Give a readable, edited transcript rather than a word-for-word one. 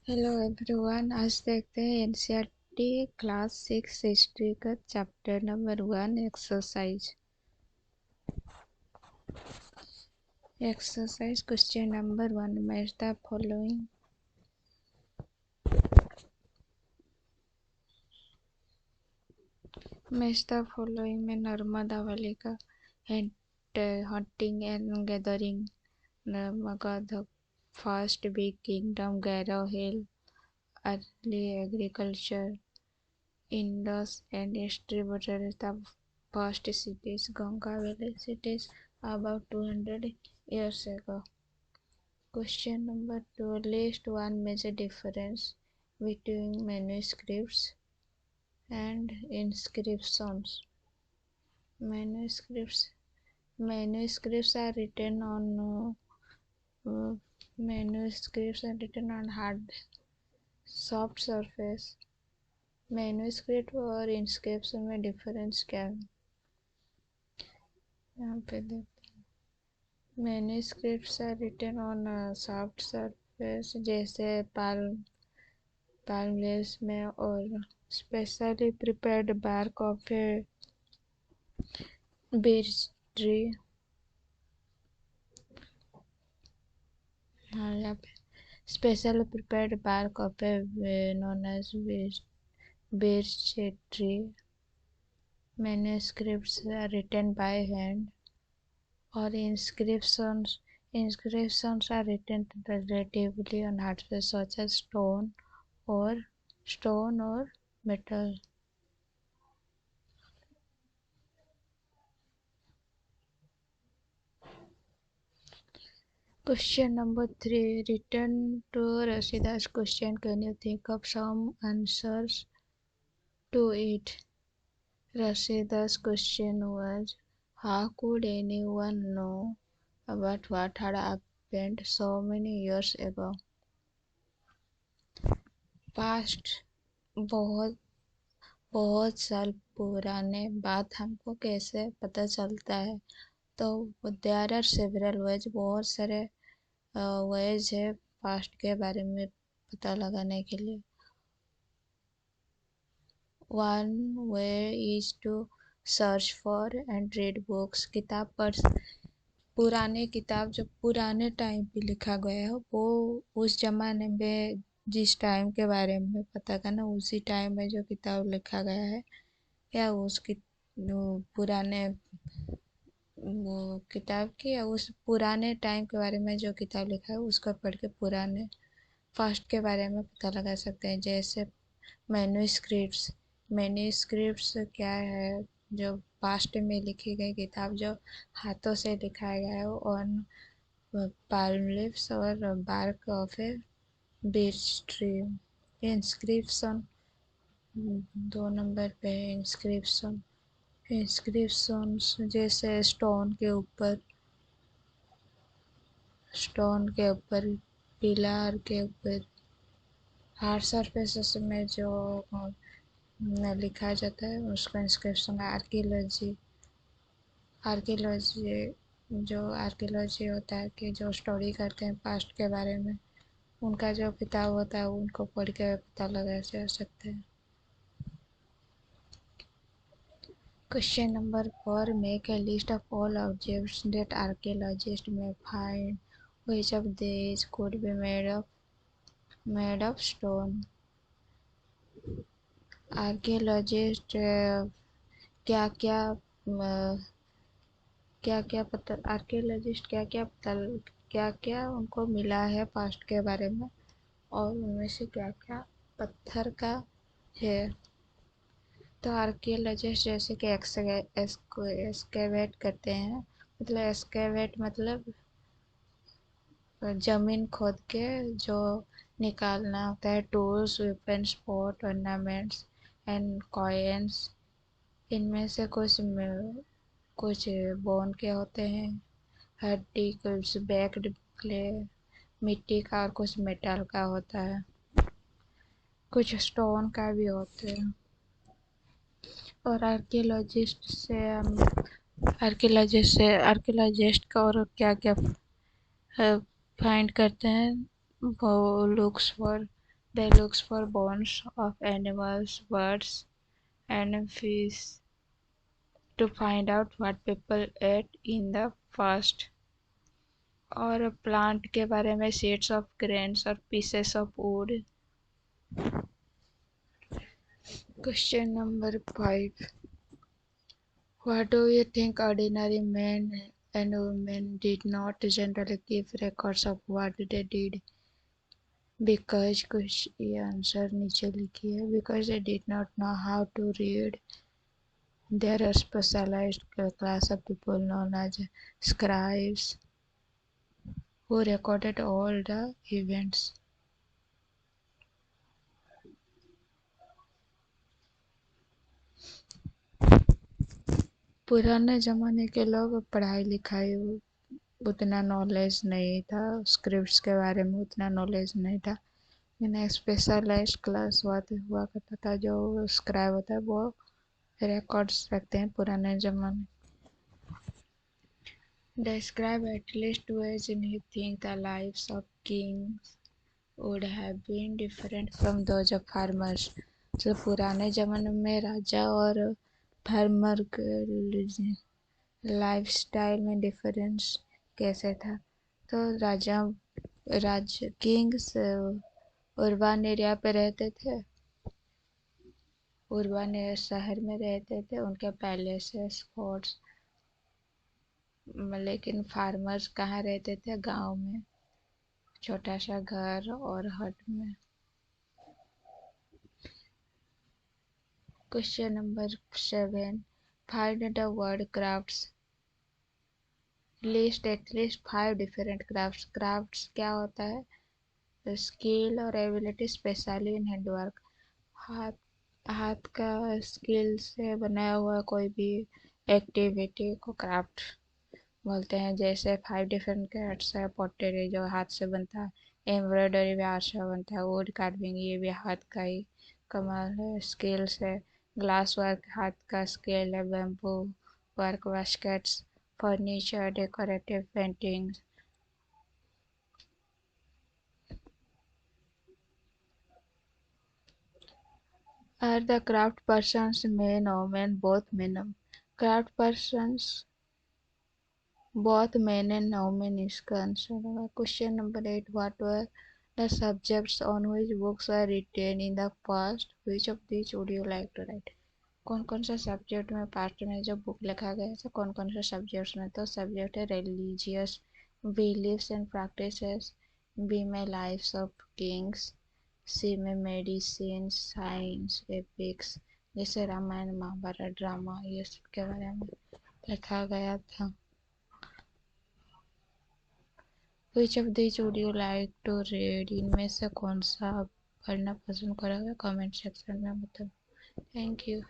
Hello everyone. आज देखते हैं एनसीईआरटी क्लास 6 हिस्ट्री का chapter number 1 exercise question number 1। Match the following. Match the following में Narmada valley का hunting and gathering, Magadha, first big kingdom Garo hill, early agriculture, Indus and distributed the first cities, Ganga Valley cities, about 200 years ago. Question number 2. List one major difference between manuscripts and inscriptions. Manuscripts are written on hard soft surface. Manuscript और inscription में difference क्या है? यहाँ पे देखते हैं। Manuscripts are written on soft surface जैसे palm leaves में, और specially prepared bark of a beech tree. हाँ, यहाँ पे specially prepared bark of a known as birch tree. Manuscripts are written by hand, or inscriptions are written relatively on hard surface such as stone or metal. Question number 3. Return to Rashida's question. Can you think of some answers to it? Rashida's question was, how could anyone know about what had happened so many years ago? Past बहुत साल पुराने बात हमको कैसे पता चलता है? तो देयर आर सेवरल वेज, बहुत सारे वेज है पास्ट के बारे में पता लगाने के लिए। One way is to search for and read books. किताब पढ़, पुराने किताब जो पुराने टाइम पे लिखा गया है वो उस जमाने में जिस टाइम के बारे में पता करना, उसी टाइम में जो किताब लिखा गया है या उसकी पुराने वो किताब की या उस पुराने टाइम के बारे में जो किताब लिखा है उसका पढ़ के पुराने फास्ट के बारे में पता लगा सकते हैं। जैसे मैन्युस्क्रिप्ट्स क्या है? जो पास्ट में लिखी गई किताब जो हाथों से लिखा गया है ऑन पाल्म लीव्स और bark of a beech tree. Inscription 2 number पे है। इंस्क्रिप्शंस जैसे स्टोन के ऊपर, पिलर के ऊपर, हार्ड सरफेसेस में जो लिखा जाता है उसका इंस्क्रिप्शन। आर्कियोलॉजी होता है कि जो स्टोरी करते हैं पास्ट के बारे में, उनका जो किताब होता है उनको पढ़ के पता लगा जा सकता है। Question number 4. Make a list of all objects that archaeologists may find. Which of these could be made of stone? Archaeologist क्या क्या उनको मिला है पास्ट के बारे में, और उनमें से क्या क्या पत्थर का है। तो आर्कियोलॉजिस्ट जैसे कि एक्सकेवेट करते हैं, मतलब एक्सकेवेट मतलब जमीन खोद के जो निकालना होता है। Tools, weapons, pot, ornaments and coins. इनमें से कुछ बोन के होते हैं, हड्डी, कुछ बेक्ड क्ले मिट्टी का, और कुछ मेटल का होता है, कुछ स्टोन का भी होते हैं। और आर्कियोलॉजिस्ट का और क्या फाइंड करते हैं? वो looks for They look for bones of animals, birds, and fish to find out what people ate in the past. और प्लांट के बारे में सीड्स ऑफ ग्रेन्स और pieces of would. Question number 5. What do you think ordinary men and women did not generally keep records of what they did? Because कुछ ये answer नीचे लिखी है. Because they did not know how to read. There are specialized class of people known as scribes who recorded all the events. पुराने ज़माने के लोग पढ़ाई लिखाई उतना नॉलेज नहीं था, स्क्रिप्ट्स के बारे में उतना नॉलेज नहीं था. लेकिन स्पेशलाइज्ड क्लास हुआ करता था. जो स्क्राइब होता है वो रिकॉर्ड्स रखते हैं पुराने ज़माने. Describe at least two ways in which you think the lives of kings would have been different from those of farmers. तो पुराने ज़माने में राजा और फार्मर के लाइफस्टाइल में डिफरेंस कैसे था. तो किंग्स अर्बन एरिया पे रहते थे, अर्बन शहर में रहते थे, उनके पैलेसेस फोर्ट्स. लेकिन फार्मर्स कहाँ रहते थे? गांव में, छोटा सा घर और हट में. Question number 7. Find the word crafts. List at least 5 different crafts. Crafts क्या होता है? स्किल और एबिलिटी स्पेशली इन हैंडवर्क. हाथ हाथ का स्किल से बनाया हुआ कोई भी एक्टिविटी को क्राफ्ट बोलते हैं. जैसे 5 डिफरेंट क्राफ्ट्स है. पॉटरी जो हाथ से बनता है, एम्ब्रॉयडरी भी हाथ से बनता है, वुड कार्विंग ये भी हाथ का ही कमाल है, स्किल्स है. ग्लास वर्क हाथ का स्किल है. Bamboo work baskets, furniture, decorative paintings. Are the craft persons men or women? Both men. Craft persons both men and women इसका आंसर होगा. Question number 8. What were the subjects on which books were written in the past? Which of these would you like to write? कौन कौन सा subject में past में जो book लिखा गया है, कौन कौन से सब्जेक्ट्स में? तो सब्जेक्ट है religious, beliefs and practices. B में लाइफ्स ऑफ किंग्स. सी में मेडिसिन, साइंस, एपिक्स जैसे रामायण महाभारत ड्रामा ये सब के बारे में लिखा गया था. Which of these would you like to read? इनमें से कौन सा आप पढ़ना पसंद करोगे? कमेंट सेक्शन में बताओ. Thank you.